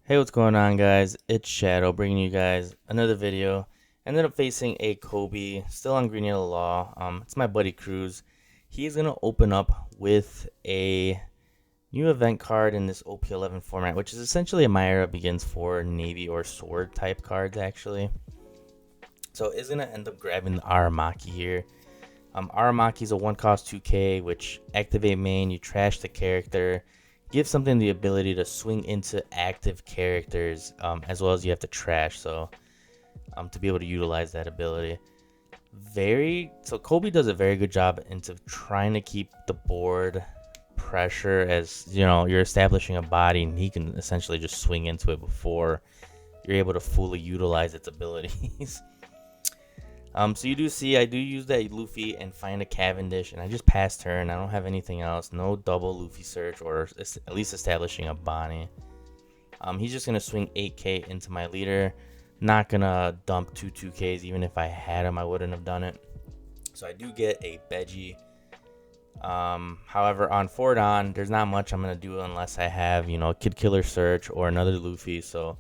Hey, what's going on, guys? It's Shadow bringing you guys another video. Ended up facing a Koby, still on Green Yellow Law. It's my buddy Cruz. He's gonna open up with a new event card in this OP11 format, which is essentially a My Era Begins for Navy or Sword type cards, actually. So is gonna end up grabbing the Aramaki here. Aramaki is a 1-cost 2K, which activate main, you trash the character, give something the ability to swing into active characters, as well as you have to trash, so to be able to utilize that ability. So Koby does a very good job into trying to keep the board pressure, as you know you're establishing a body and he can essentially just swing into it before you're able to fully utilize its abilities. So you do see I do use that Luffy and find a Cavendish, and I just pass turn. I don't have anything else. No double Luffy search, or at least establishing a Bonnie. He's just gonna swing 8k into my leader. Not gonna dump 2 2ks. Even if I had him, I wouldn't have done it. So I do get a Beji. However, on Fordon, there's not much I'm gonna do unless I have, a Kid Killer search or another Luffy. So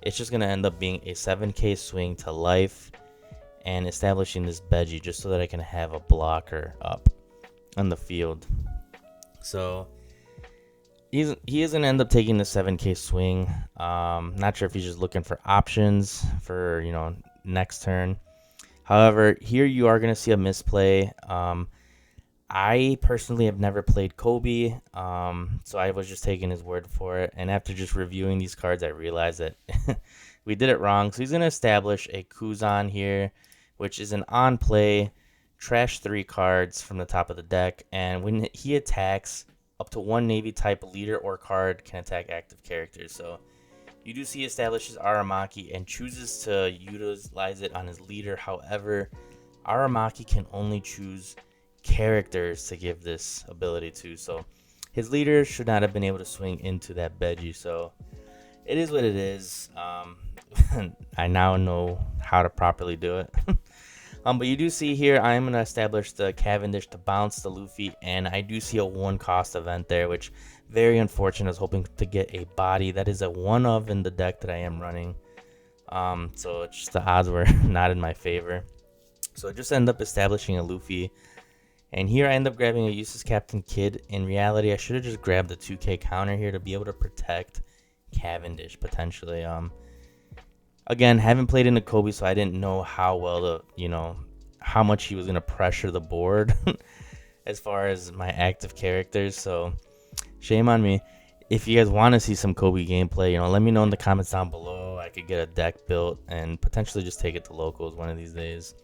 it's just gonna end up being a 7k swing to life and establishing this Beji just so that I can have a blocker up on the field. So he is going to end up taking the 7k swing. Not sure if he's just looking for options for, next turn. However, here you are going to see a misplay. I personally have never played Koby, so I was just taking his word for it. And after just reviewing these cards, I realized that we did it wrong. So he's going to establish a Kuzan here, which is an on play, trash 3 cards from the top of the deck, and when he attacks, up to 1 Navy type leader or card can attack active characters. So you do see he establishes Aramaki and chooses to utilize it on his leader. However, Aramaki can only choose characters to give this ability to, so his leader should not have been able to swing into that Beji. So it is what it is. I now know how to properly do it. But you do see here, I am going to establish the Cavendish to bounce the Luffy, and I do see a 1-cost event there, which very unfortunate. I was hoping to get a body. That is a 1 of in the deck that I am running. So it's just the odds were not in my favor. So I just end up establishing a Luffy, and here I end up grabbing a useless Captain Kidd. In reality, I should have just grabbed the 2k counter here to be able to protect Cavendish potentially. Again, haven't played in the Koby, so I didn't know how well how much he was gonna pressure the board as far as my active characters. So shame on me. If you guys want to see some Koby gameplay, let me know in the comments down below. I could get a deck built and potentially just take it to locals one of these days.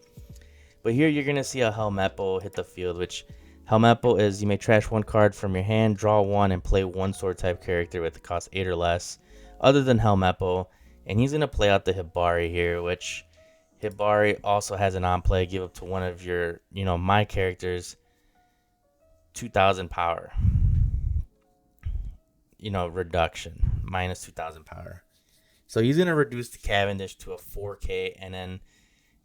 But here you're gonna see a Helmeppo hit the field, which Helmeppo is you may trash 1 card from your hand, draw 1, and play 1 sword type character with the cost 8 or less, other than Helmeppo. And he's going to play out the Hibari here, which Hibari also has an on-play. Give up to one of your, my characters, 2,000 power. Reduction, minus 2,000 power. So he's going to reduce the Cavendish to a 4K, and then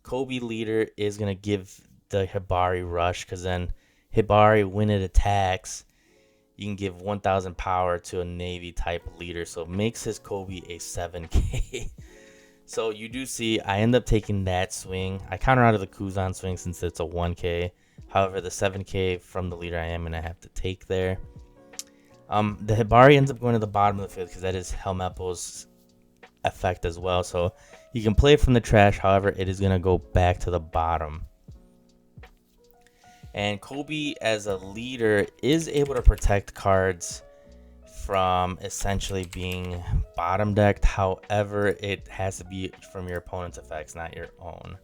Koby leader is going to give the Hibari rush, because then Hibari, when it attacks, you can give 1,000 power to a Navy type leader, so it makes his Koby a 7k. So you do see I end up taking that swing. I counter out of the Kuzan swing since it's a 1k. However, the 7k from the leader I am going to have to take there. The Hibari ends up going to the bottom of the field because that is Helmeppo's effect as well. So you can play it from the trash. However, it is going to go back to the bottom. And Koby, as a leader, is able to protect cards from essentially being bottom decked. However, it has to be from your opponent's effects, not your own.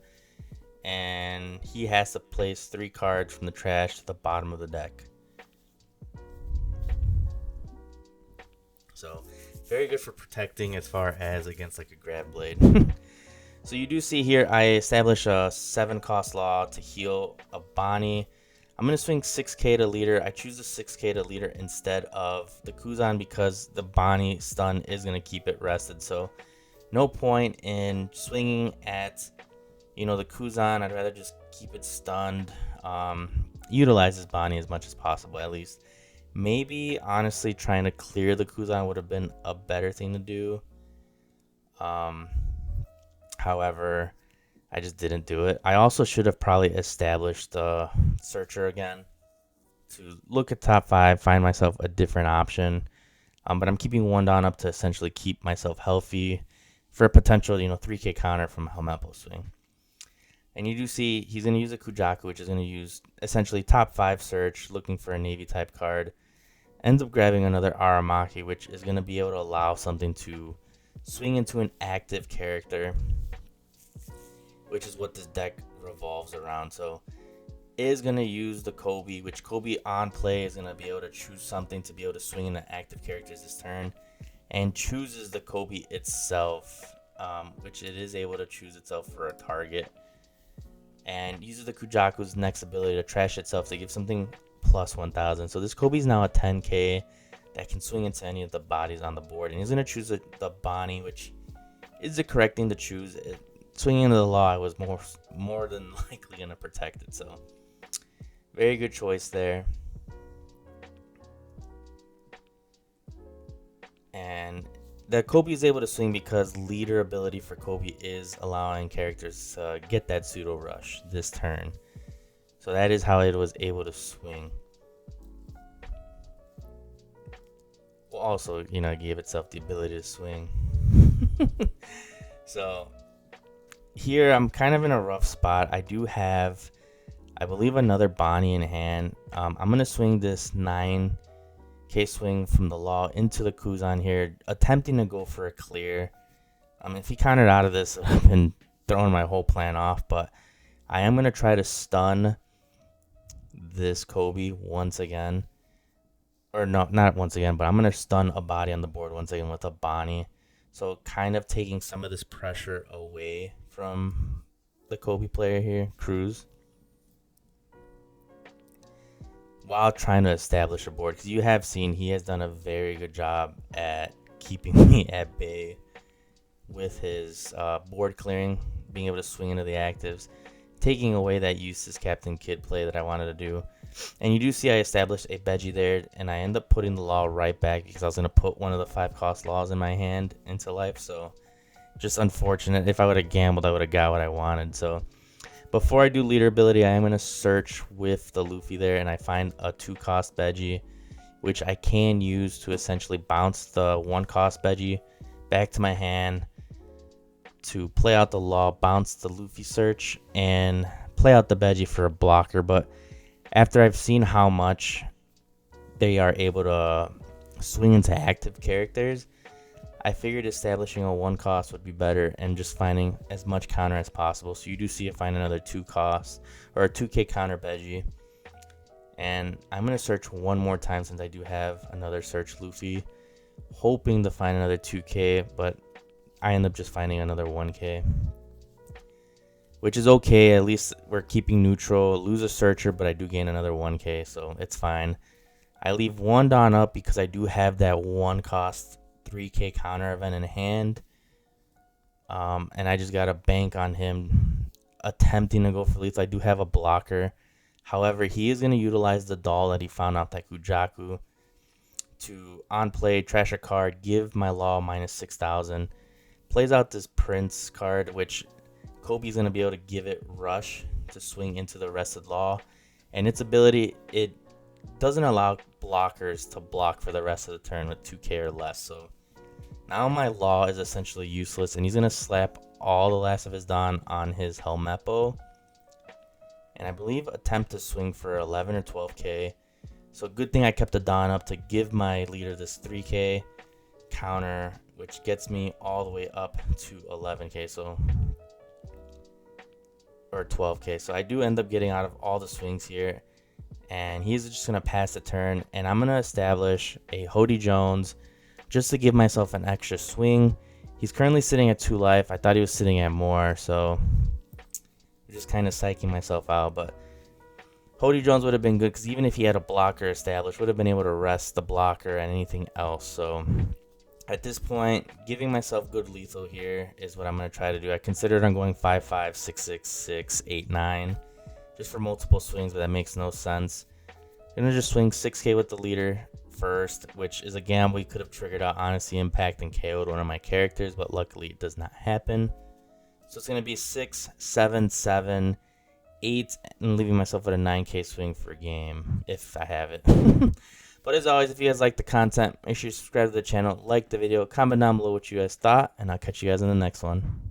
And he has to place 3 cards from the trash to the bottom of the deck. So, very good for protecting as far as against like a grab blade. So you do see here, I establish a 7-cost law to heal a Bonnie. I'm going to swing 6k to leader. I choose the 6k to leader instead of the Kuzan because the Bonnie stun is going to keep it rested. So no point in swinging at, the Kuzan. I'd rather just keep it stunned. Utilize this Bonnie as much as possible, at least. Maybe, honestly, trying to clear the Kuzan would have been a better thing to do. Um, However, I just didn't do it. I also should have probably established the searcher again to look at top 5, find myself a different option. But I'm keeping one down up to essentially keep myself healthy for a potential, 3K counter from Helmeppo swing. And you do see he's going to use a Kujaku, which is going to use essentially top 5 search, looking for a Navy type card. Ends up grabbing another Aramaki, which is going to be able to allow something to swing into an active character, which is what this deck revolves around. So is going to use the Koby, which Koby on play is going to be able to choose something to be able to swing into active characters this turn, and chooses the Koby itself, which it is able to choose itself for a target, and uses the Kujaku's next ability to trash itself to give something plus 1000. So this Kobe is now a 10k that can swing into any of the bodies on the board, and he's going to choose the Bonnie, which is the correct thing to choose. Swinging into the law, I was more than likely going to protect it, so very good choice there. And the Kobe is able to swing because leader ability for Kobe is allowing characters to get that pseudo rush this turn. So that is how it was able to swing. Well, also, gave itself the ability to swing. So here I'm kind of in a rough spot. I do have, I believe, another Bonnie in hand. I'm going to swing this 9k swing from the law into the Kuzan here, attempting to go for a clear. If he countered out of this, I've been throwing my whole plan off, but I am going to try to stun this Kobe once again. Or no, not once again, but I'm going to stun a body on the board once again with a Bonnie. So kind of taking some of this pressure away from the Kobe player here, Cruz, while trying to establish a board. Because you have seen he has done a very good job at keeping me at bay with his board clearing, being able to swing into the actives, taking away that useless Captain Kidd play that I wanted to do. And you do see I established a Veggie there, and I end up putting the law right back because I was going to put one of the 5-cost laws in my hand into life. So just unfortunate. If I would have gambled, I would have got what I wanted. So before I do leader ability, I am going to search with the Luffy there, and I find a 2-cost Veggie, which I can use to essentially bounce the 1-cost Veggie back to my hand to play out the law, bounce the Luffy search, and play out the Veggie for a blocker. But after I've seen how much they are able to swing into active characters, I figured establishing a 1-cost would be better and just finding as much counter as possible. So you do see it find another 2-cost or a 2k counter Veggie. And I'm going to search one more time since I do have another search Luffy, hoping to find another 2k, but I end up just finding another 1k. Which is okay, at least we're keeping neutral. Lose a searcher, but I do gain another 1k, so it's fine. I leave one Don up because I do have that 1-cost 3k counter event in hand. And I just got to bank on him attempting to go for lethal. I do have a blocker. However, he is going to utilize the doll that he found out that Kujaku to on play, trash a card, give my law minus 6,000. Plays out this Prince card, which Kobe's going to be able to give it rush to swing into the rest of the law. And its ability, it doesn't allow blockers to block for the rest of the turn with 2k or less. So now my law is essentially useless, and he's going to slap all the last of his Don on his Helmeppo. And I believe attempt to swing for 11 or 12k. So good thing I kept the Don up to give my leader this 3k counter, which gets me all the way up to 11k. So or 12k. So I do end up getting out of all the swings here, and he's just going to pass the turn, and I'm going to establish a Hody Jones just to give myself an extra swing. He's currently sitting at 2 life. I thought he was sitting at more, so I'm just kind of psyching myself out. But Hody Jones would have been good because even if he had a blocker established, would have been able to rest the blocker and anything else. So at this point, giving myself good lethal here is what I'm going to try to do. I considered on going 5-5, 6-6, 6-8-9 just for multiple swings, but that makes no sense. I'm going to just swing 6k with the leader, first, which is a gamble. We could have triggered out Honesty Impact and KO'd one of my characters, but luckily it does not happen. So it's going to be 6, 7, 7, 8, and leaving myself with a 9k swing for game, if I have it. But as always, if you guys like the content, make sure you subscribe to the channel, like the video, comment down below what you guys thought, and I'll catch you guys in the next one.